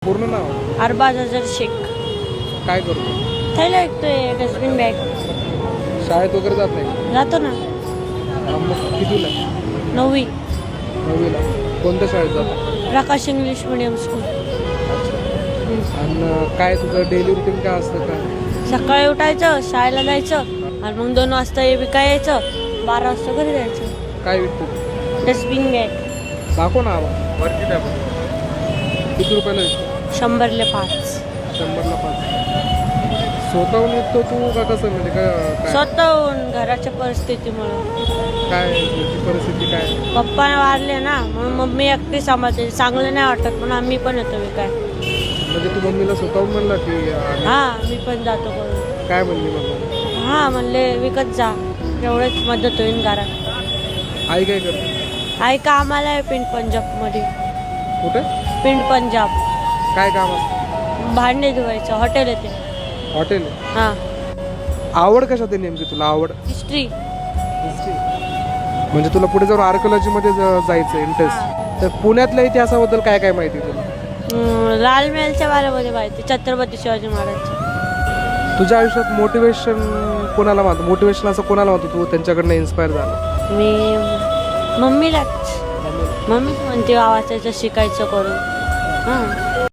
पूर्ण नाव अरबाज अजर शेख. काय करतो? थैला ऐकतोय, डस्टबिन बॅग. शाळेत वगैरे जात नाही? जातो ना. मग कितीला? 9वी. 9वीला. कोणत्या शाळेत जातो? प्रकाश इंग्लिश मीडियम स्कूल. आणि काय तुझं डेली रुटीन काय असतं? काय सकाळी उठायचं, शाळेला जायचं आणि मग 2 वाजता विकाय यायचं, 12 वाजता घरी जायचं. काय विकतो? Dustbin bag. दाखव ना आम्हाला. वरती दाखव. किती रुपयाला विकतो? 100ला 5. 100ला 5. स्वतःहून विकतो तू का कसं? म्हणजे काय स्वतःहून घराच्या परिस्थितीमुळे. काय तुझी परिस्थिती काय? पप्पा वारले ना, म्हणून मम्मी एकटी सांभाळते. चांगलं नाही वाटत म्हणून आम्ही पण येतो विकाय. म्हणजे तू मम्मीला स्वतःहून म्हणला की हां, मी पण जातो करून. काय म्हणली मग? हां, म्हणले विकत जा, एवढंच मदत होईल घरात. आई काय करते? आई कामाला आहे पिंड पंजाबमध्ये. कुठे? पिंड पंजाब. काय काम असतं? भांडे धुवायचं, हॉटेल येते. हॉटेल? हां. आवड कशात आहे नेमकी तुला? आवड हिस्ट्री. म्हणजे तुला पुढे जाऊन आर्किओलॉजीमध्ये जायचं इंटरेस्ट. तर पुण्यातल्या इतिहासाबद्दल काय काय माहिती तुला? लाल महलच्या बारेमध्ये माहिती, छत्रपती शिवाजी महाराज. तुझ्या आयुष्यात मोटिवेशन कोणाला मानतो? मोटिवेशन असं कोणाला मानतो तू त्यांच्याकडनं इन्स्पायर झाला? मी मम्मीलाच. मम्मीच म्हणते आवाजाचं शिकायचं करून. हां.